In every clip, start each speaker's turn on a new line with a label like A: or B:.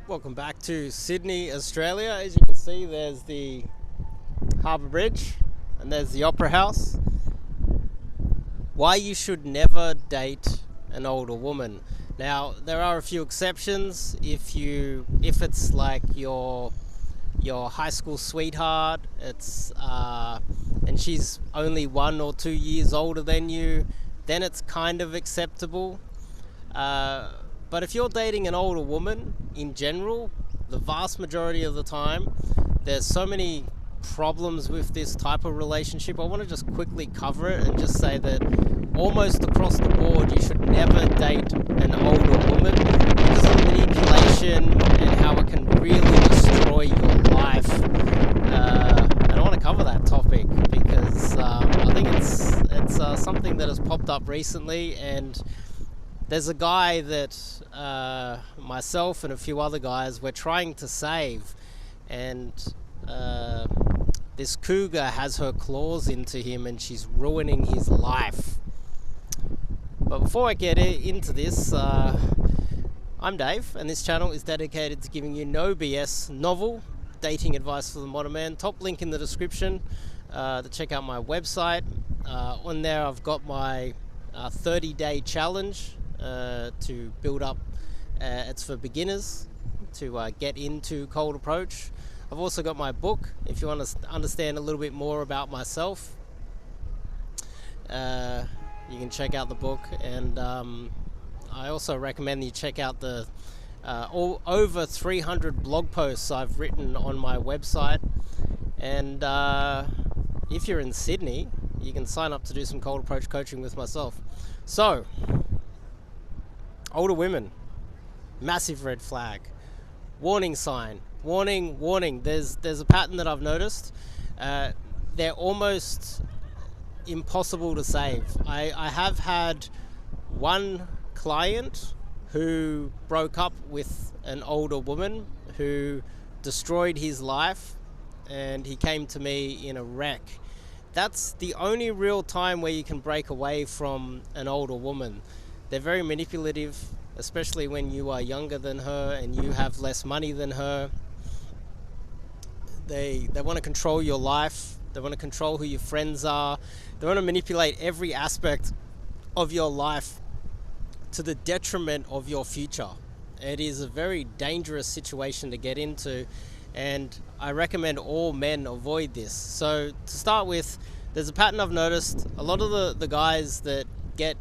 A: Welcome back to Sydney, Australia. As you can see, there's the Harbour Bridge and there's the Opera House. Why you should never date an older woman. Now, there are a few exceptions. If it's like your high school sweetheart, and she's only 1 or 2 years older than you, then it's kind of acceptable. But if you're dating an older woman, in general, the vast majority of the time, there's so many problems with this type of relationship. I want to just quickly cover it and just say that almost across the board, you should never date an older woman because of the manipulation and how it can really destroy your life. And I want to cover that topic because I think it's something that has popped up recently, and there's a guy that myself and a few other guys we're trying to save, and this cougar has her claws into him and she's ruining his life. But before I get into this, I'm Dave, and this channel is dedicated to giving you no BS novel dating advice for the modern man. Top link in the description to check out my website. On there I've got my 30-day challenge to build up. It's for beginners to get into cold approach. I've also got my book if you want to understand a little bit more about myself. You can check out the book, and I also recommend you check out the over 300 blog posts I've written on my website. And if you're in Sydney, you can sign up to do some cold approach coaching with myself. So, older women, massive red flag, warning sign, warning. There's a pattern that I've noticed. They're almost impossible to save. I have had one client who broke up with an older woman who destroyed his life, and he came to me in a wreck. That's the only real time where you can break away from an older woman. They're very manipulative, especially when you are younger than her and you have less money than her. They want to control your life. They want to control who your friends are. They want to manipulate every aspect of your life to the detriment of your future. It is a very dangerous situation to get into, and I recommend all men avoid this. So to start with, there's a pattern I've noticed. A lot of the guys that get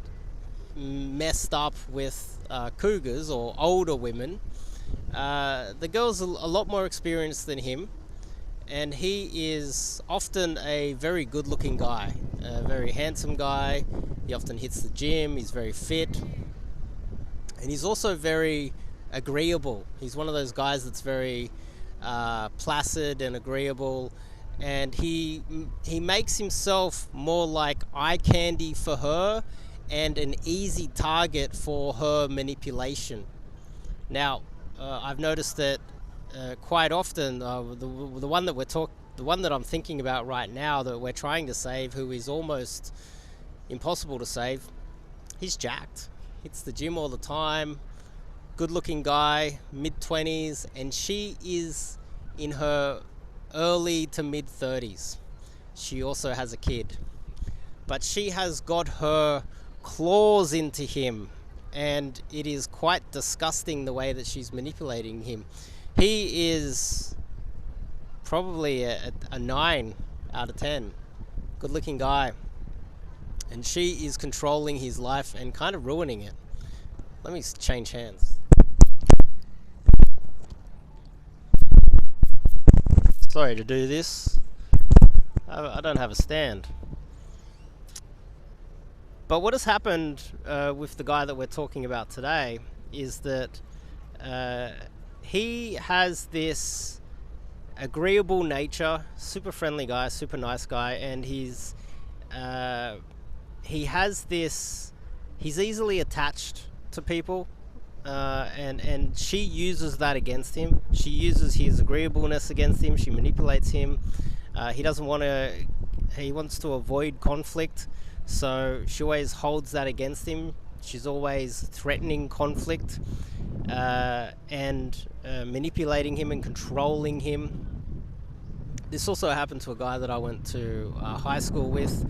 A: messed up with cougars or older women, the girl's a lot more experienced than him, and he is often a very good looking guy, a very handsome guy. He often hits the gym, he's very fit, and he's also very agreeable. He's one of those guys that's very placid and agreeable, and he makes himself more like eye candy for her and an easy target for her manipulation. Now, I've noticed that quite often, the one that I'm thinking about right now that we're trying to save, who is almost impossible to save, he's jacked. Hits the gym all the time, good-looking guy, mid-20s, and she is in her early to mid-30s. She also has a kid, but she has got her claws into him, and it is quite disgusting the way that she's manipulating him. He is probably a 9 out of 10, good looking guy, and she is controlling his life and kind of ruining it. Let me change hands. Sorry to do this, I don't have a stand. But what has happened with the guy that we're talking about today is that he has this agreeable nature, super friendly guy, super nice guy, and he's easily attached to people, and she uses that against him. She uses his agreeableness against him. She manipulates him. He wants to avoid conflict, so she always holds that against him. She's always threatening conflict, and manipulating him and controlling him. This also happened to a guy that I went to high school with.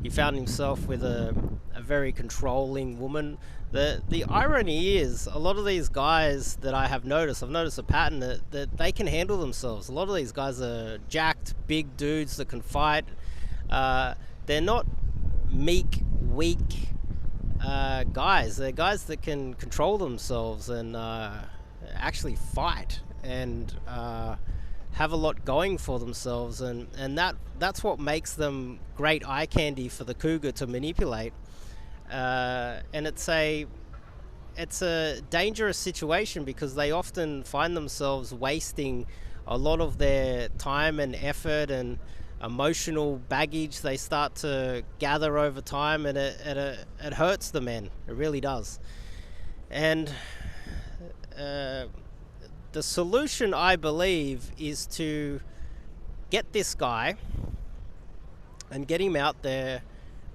A: He found himself with a very controlling woman. The irony is, a lot of these guys that I've noticed a pattern that they can handle themselves. A lot of these guys are jacked, big dudes that can fight. They're not meek, weak guys. They're guys that can control themselves and actually fight and have a lot going for themselves, and that's what makes them great eye candy for the cougar to manipulate. And it's a dangerous situation because they often find themselves wasting a lot of their time and effort and emotional baggage they start to gather over time, and it hurts the men. It really does. And the solution, I believe, is to get this guy and get him out there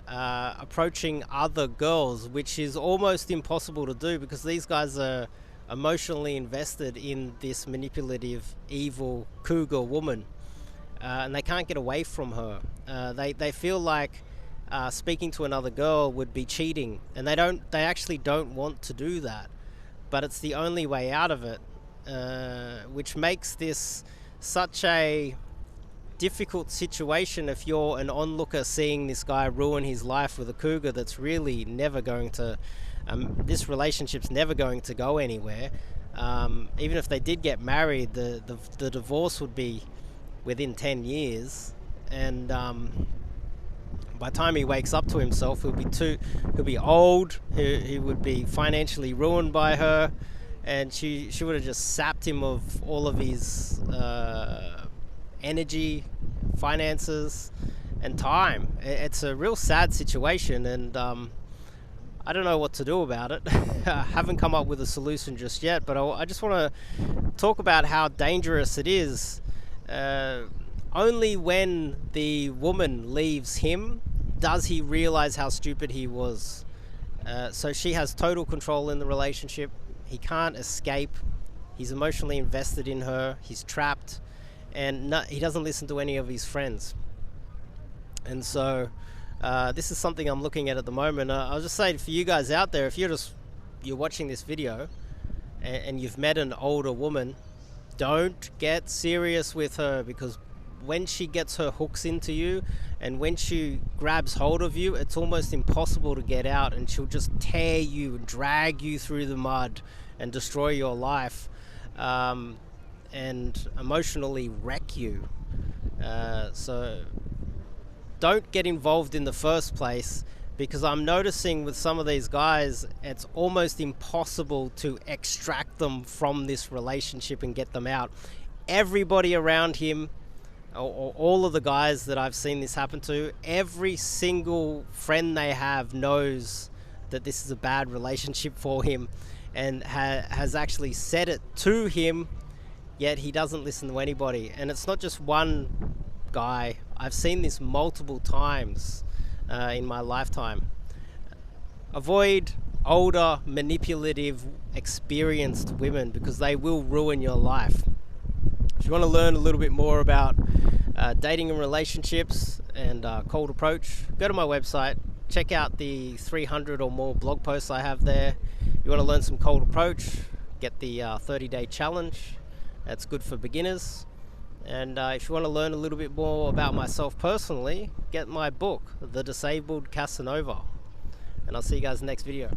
A: approaching other girls, which is almost impossible to do because these guys are emotionally invested in this manipulative, evil cougar woman, and they can't get away from her. They feel like speaking to another girl would be cheating, and they actually don't want to do that, but it's the only way out of it. Which makes this such a difficult situation if you're an onlooker seeing this guy ruin his life with a cougar that's really never going to, this relationship's never going to go anywhere. Even if they did get married, the divorce would be within 10 years, and by the time he wakes up to himself, he'll be old, he would be financially ruined by her, and she would have just sapped him of all of his energy, finances, and time. It's a real sad situation, and I don't know what to do about it. I haven't come up with a solution just yet, but I just want to talk about how dangerous it is. Only when the woman leaves him does he realize how stupid he was. So she has total control in the relationship. He can't escape. He's emotionally invested in her. He's trapped, and he doesn't listen to any of his friends. And so this is something I'm looking at the moment. I'll just say for you guys out there, if you're watching this video and you've met an older woman, don't get serious with her, because when she gets her hooks into you and when she grabs hold of you, it's almost impossible to get out, and she'll just tear you and drag you through the mud and destroy your life, and emotionally wreck you. So don't get involved in the first place, because I'm noticing with some of these guys, it's almost impossible to extract them from this relationship and get them out. Everybody around him, or all of the guys that I've seen this happen to, every single friend they have knows that this is a bad relationship for him, and has actually said it to him, yet he doesn't listen to anybody. And it's not just one guy. I've seen this multiple times in my lifetime. Avoid older, manipulative, experienced women, because they will ruin your life. If you want to learn a little bit more about dating and relationships and cold approach, go to my website, check out the 300 or more blog posts I have there. You want to learn some cold approach, get the 30-day challenge. That's good for beginners. And if you want to learn a little bit more about myself personally, get my book, The Disabled Casanova. And I'll see you guys in the next video.